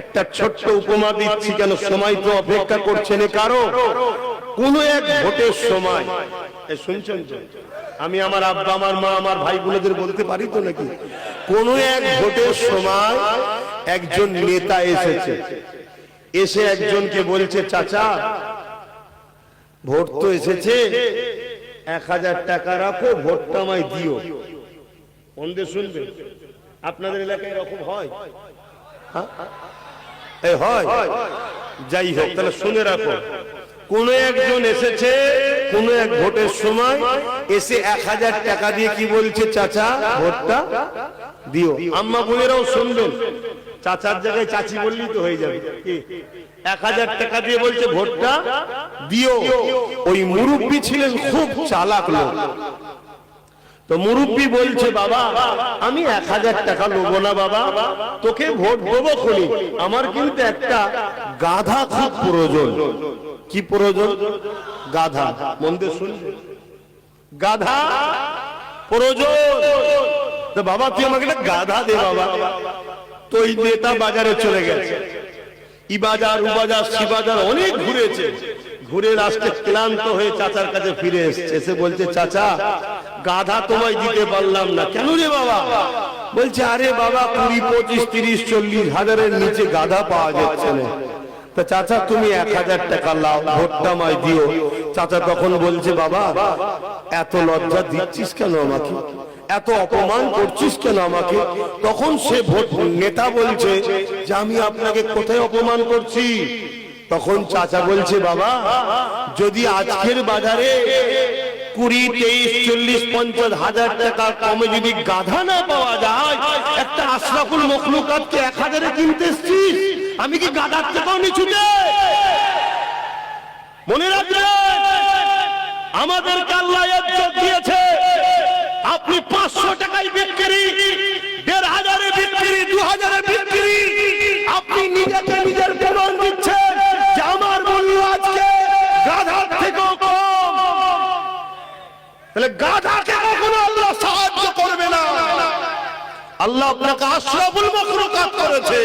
একটা ছোট্ট উপমা দিচ্ছি, কেন সময় তো অপেক্ষা করছে না কারো। কোন এক ভোটের সময় শুনছেন, আমি আমার আব্বা, আমার মা, আমার ভাই বোনদের বলতে পারি তো নাকি, কোন এক ভোটের সময় একজন নেতা এসেছে, এসে একজনকে বলছে, চাচা ভোট তো এসেছে, 1000 টাকা রাখো, ভোটটা আমায় দিও। মন্দে শুনবেন, আপনাদের এলাকায় এরকম হয়? হয়? যাই হোক, তাহলে শুনে রাখো, কোন একজন এসেছে কোন এক ভোটের সময়, এসে 1000 টাকা দিয়ে কি বলছে, চাচা ভোটটা দিও। আম্মা বোনেরাও শুনবেন, চাচার জায়গায় চাচি বললেই তো হয়ে যাবে। 1000 টাকা দিয়ে বলছে ভোটটা দিও। ওই মুরব্বি ছিলেন খুব চালাক লোক। তো মুরব্বি বলছে, বাবা আমি 1000 টাকা নেবো না বাবা, তোকে ভোট দেবো খুনি, আমার কিন্তু একটা গাধা খুব প্রয়োজন। কি প্রয়োজন? গাধা। মন দিয়ে শুনবে, গাধা প্রয়োজন। তো বাবা তুই আমাকে একটা গাধা দে বাবা। তো এই নেতা বাজারে চলে গেছে, ই বাজার ও বাজার সি বাজার অনেক ঘুরেছে, ঘুরে লাস্টে ক্লান্ত হয়ে চাচার কাছে ফিরে এসেছে। এসে বলছে, চাচা গাধা তোমায় দিতে পারলাম না। কেন রে বাবা? বলছে, আরে বাবা 20, 25, 30, 40 হাজারের নিচে গাধা পাওয়া যাচ্ছে না। তা চাচা তুমি 1000 টাকা লাও, ভোটটা আমায় দিও। চাচা তখন বলছে, বাবা এত লজ্জা দিচ্ছিস কেন আমাকে, এত অপমান করছিস কেন আমাকে? তখন সে ভোট নেতা বলছে যে আমি আপনাকে কোথায় অপমান করছি? তখন চাচা বলছে, বাবা যদি আজকের বাজারে 20, 23, 40, 50 হাজার টাকা কমে যদি গাধা না পাওয়া যায়, একটা আশরাফুল মখলুকাতকে 1000-এ কিনতে এসছিস, আমি কি গাধার থেকেও নিচু দেই? মনে রাখবেন, আমাদেরকে আল্লাহ ইজ্জত দিয়েছে। আপনি 500 টাকায় বিক্রি, 1500-এ বিক্রি, 2000-এ বিক্রি, আপনি নিজেকে নিজের প্রমাণ দিচ্ছেন যে আমার মূল্য আজকে গাধার থেকেও কম। তাহলে গাধাকে কখনো আল্লাহ সাহায্য করবে না। আল্লাহ আপনাকে আশরাফুল মখলুকাত করেছে।